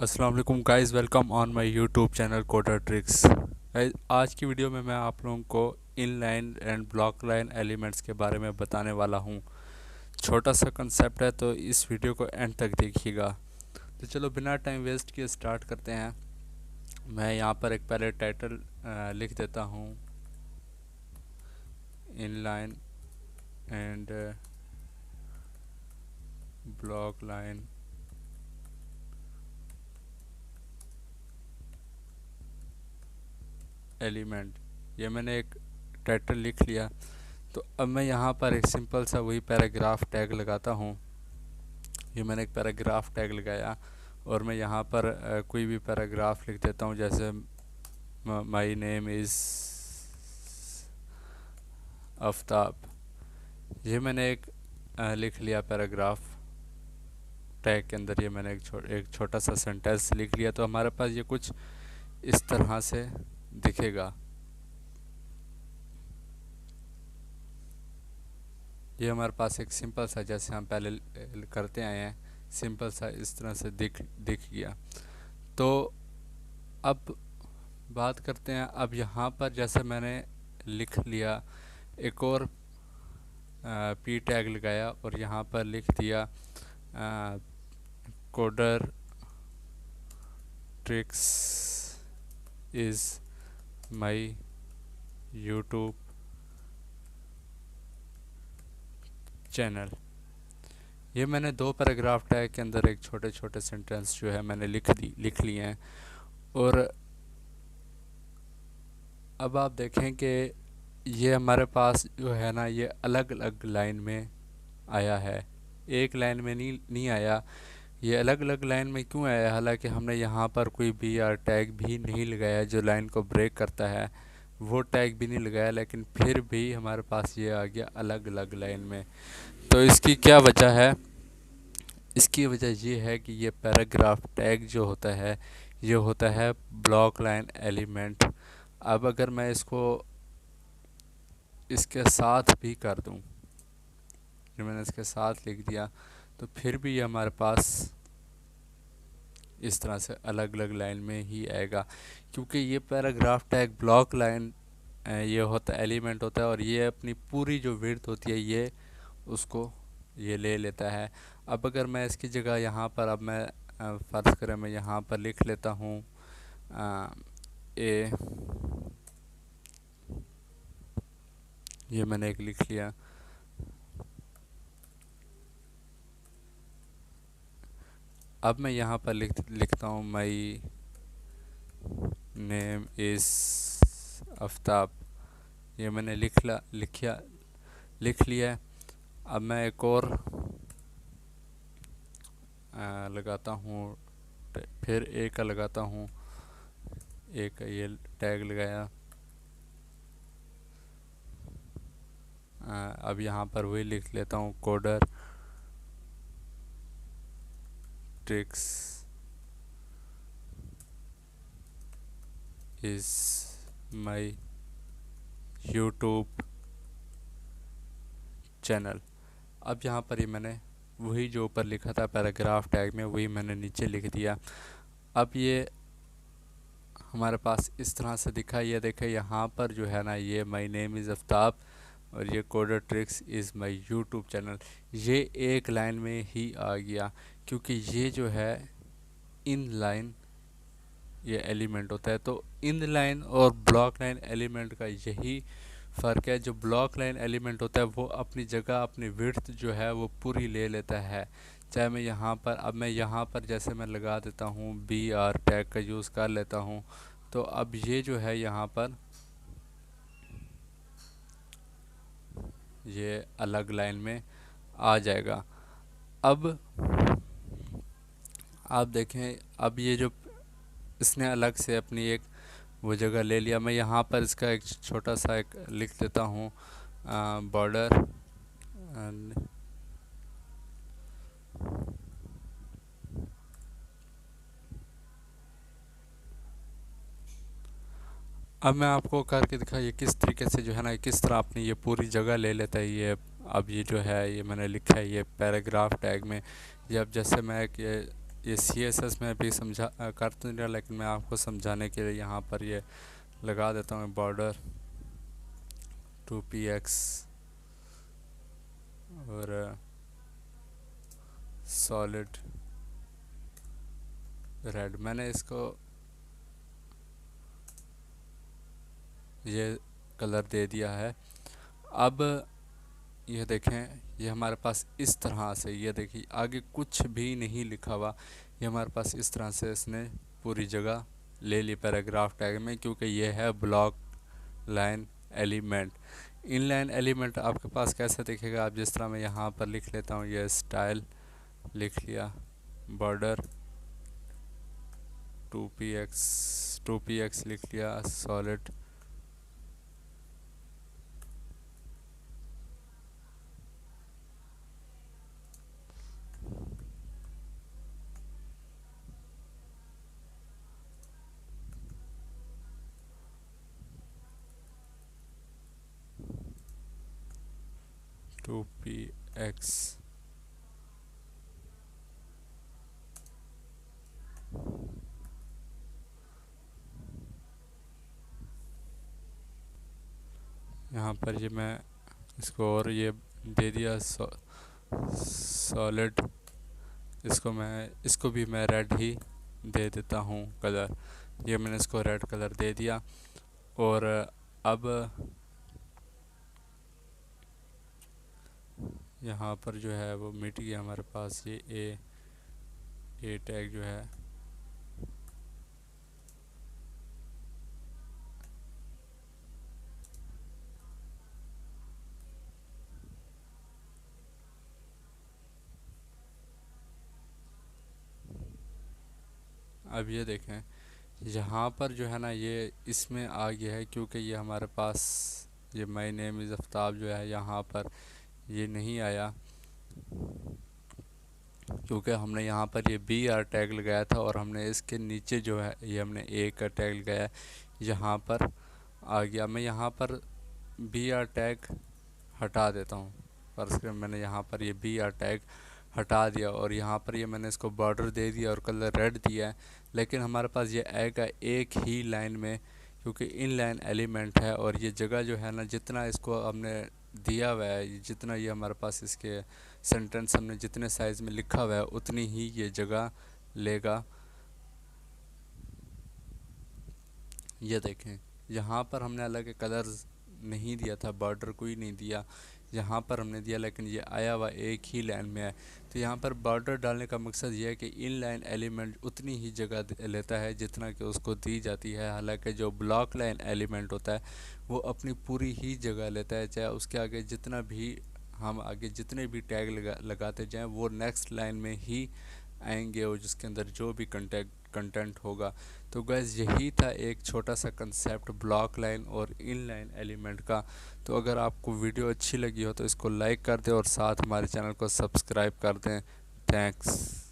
अस्सलाम वालेकुम guys, welcome on my YouTube channel coder tricks. आज की वीडियो में मैं आप लोगों को inline and block line elements के बारे में बताने वाला हूं। छोटा सा कंसेप्ट है, तो इस वीडियो को एंड तक देखिएगा। तो चलो बिना टाइम वेस्ट किए स्टार्ट करते हैं। मैं यहां पर एक पहले टाइटल लिख देता हूं, inline and block line element. ये मैंने एक टाइटल लिख लिया। तो अब मैं यहाँ पर एक सिंपल सा वही पैराग्राफ टैग लगाता हूँ। ये मैंने एक पैराग्राफ टैग लगाया और मैं यहाँ पर कोई भी पैराग्राफ लिख देता हूँ, जैसे माई नेम इज़ आफ्ताब। ये मैंने एक लिख लिया पैराग्राफ टैग के अंदर। ये मैंने एक छोटा सा सेंटेंस लिख लिया। तो हमारे पास ये कुछ इस तरह से दिखेगा। ये हमारे पास एक सिंपल सा, जैसे हम पहले करते आए हैं, सिंपल सा इस तरह से दिख गया। तो अब बात करते हैं। अब यहाँ पर जैसे मैंने लिख लिया, एक और पी टैग लगाया और यहाँ पर लिख दिया coder tricks is my YouTube channel. ये मैंने दो पैराग्राफ टैग के अंदर एक छोटे छोटे सेंटेंस जो है मैंने लिख लिए हैं। और अब आप देखें कि ये हमारे पास जो है ना, ये अलग अलग लाइन में आया है, एक लाइन में नहीं आया। ये अलग अलग लाइन में क्यों आया? हालांकि हमने यहाँ पर कोई भी आर टैग भी नहीं लगाया जो लाइन को ब्रेक करता है, वो टैग भी नहीं लगाया, लेकिन फिर भी हमारे पास ये आ गया अलग अलग लाइन में। तो इसकी क्या वजह है? इसकी वजह ये है कि ये पैराग्राफ टैग जो होता है, ये होता है ब्लॉक लाइन एलिमेंट। अब अगर मैं इसको इसके साथ भी कर दूं, जो मैंने इसके साथ लिख दिया, तो फिर भी ये हमारे पास इस तरह से अलग अलग लाइन में ही आएगा, क्योंकि ये पैराग्राफ टैग ब्लॉक लाइन ये होता एलिमेंट होता है और ये अपनी पूरी जो विड्थ होती है ये उसको ये ले लेता है। अब अगर मैं इसकी जगह यहाँ पर, अब मैं फ़र्ज़ करें मैं यहाँ पर लिख लेता हूँ ए, ये मैंने एक लिख लिया। अब मैं यहाँ पर लिखता हूँ माई नेम इज़ आफ्ताब। ये मैंने लिख लिया है। अब मैं एक और लगाता हूँ, फिर ए का लगाता हूँ, एक ये टैग लगाया। अब यहाँ पर वही लिख लेता हूँ, coder tricks is my YouTube channel. अब यहाँ पर ही मैंने वही जो ऊपर लिखा था पैराग्राफ टैग में, वही मैंने नीचे लिख दिया। अब ये हमारे पास इस तरह से दिखा। ये देखे यहाँ पर जो है ना, ये माई नेम इज़ आफ्ताब और ये coder tricks is my YouTube channel, ये एक लाइन में ही आ गया, क्योंकि ये जो है इन लाइन ये एलिमेंट होता है। तो इन लाइन और ब्लॉक लाइन एलिमेंट का यही फ़र्क है। जो ब्लॉक लाइन एलिमेंट होता है वो अपनी जगह, अपनी विड्थ जो है वो पूरी ले लेता है। चाहे मैं यहाँ पर, अब मैं यहाँ पर जैसे मैं लगा देता हूँ बी आर टैग का यूज़ कर लेता हूँ, तो अब ये जो है यहाँ पर ये अलग लाइन में आ जाएगा। अब आप देखें, अब ये जो इसने अलग से अपनी एक वो जगह ले लिया। मैं यहाँ पर इसका एक छोटा सा एक लिख देता हूँ बॉर्डर। अब मैं आपको करके दिखाइए किस तरीके से जो है ना, किस तरह अपनी ये पूरी जगह ले लेता है ये। अब ये जो है ये मैंने लिखा है ये पैराग्राफ टैग में। ये अब जैसे मैं एक ये ये CSS में भी समझा कर तो नहीं रहा, लेकिन मैं आपको समझाने के लिए यहाँ पर ये लगा देता हूँ बॉर्डर 2px और सॉलिड रेड। मैंने इसको ये कलर दे दिया है। अब ये देखें, ये हमारे पास इस तरह से, ये देखिए आगे कुछ भी नहीं लिखा हुआ, ये हमारे पास इस तरह से इसने पूरी जगह ले ली पैराग्राफ टैग में, क्योंकि ये है block line element. Inline element आपके पास कैसे दिखेगा, आप जिस तरह मैं यहाँ पर लिख लेता हूँ, ये स्टाइल लिख लिया, बॉर्डर 2px लिख लिया, सॉलिड टू पी एक्स यहाँ पर ये मैं इसको और ये दे दिया सॉलिड, इसको भी मैं रेड ही दे देता हूँ कलर। ये मैंने इसको रेड कलर दे दिया। और अब यहाँ पर जो है वो मिट गया हमारे पास ये ए टैग जो है। अब ये देखें, यहाँ पर जो है ना ये इसमें आ गया है, क्योंकि ये हमारे पास ये माय नेम इज़ आफ्ताब जो है यहाँ पर ये नहीं आया, क्योंकि हमने यहाँ पर ये BR टैग लगाया था और हमने इसके नीचे जो है ये हमने ए का टैग लगाया, यहाँ पर आ गया। मैं यहाँ पर BR टैग हटा देता हूँ, पर मैंने यहाँ पर ये BR टैग हटा दिया और यहाँ पर ये मैंने इसको बॉर्डर दे दिया और कलर रेड दिया है। लेकिन हमारे पास ये आएगा एक ही लाइन में, क्योंकि इन लाइन एलिमेंट है और ये जगह जो है ना, जितना इसको हमने दिया हुआ है, जितना ये हमारे पास इसके सेंटेंस हमने जितने साइज़ में लिखा हुआ है उतनी ही ये जगह लेगा। ये देखें, यहाँ पर हमने अलग कलर्स नहीं दिया था, बॉर्डर कोई नहीं दिया, यहाँ पर हमने दिया, लेकिन ये आया हुआ एक ही लाइन में है। तो यहाँ पर बॉर्डर डालने का मकसद ये है कि इन लाइन एलिमेंट उतनी ही जगह लेता है जितना कि उसको दी जाती है। हालांकि जो ब्लॉक लाइन एलिमेंट होता है वो अपनी पूरी ही जगह लेता है, चाहे उसके आगे जितना भी हम आगे जितने भी टैग लगाते जाएं वो नेक्स्ट लाइन में ही आएंगे और जिसके अंदर जो भी कंटेंट होगा। तो गैस यही था एक छोटा सा कंसेप्ट ब्लॉक लाइन और इन लाइन एलिमेंट का। तो अगर आपको वीडियो अच्छी लगी हो तो इसको लाइक कर दें और साथ हमारे चैनल को सब्सक्राइब कर दें। थैंक्स।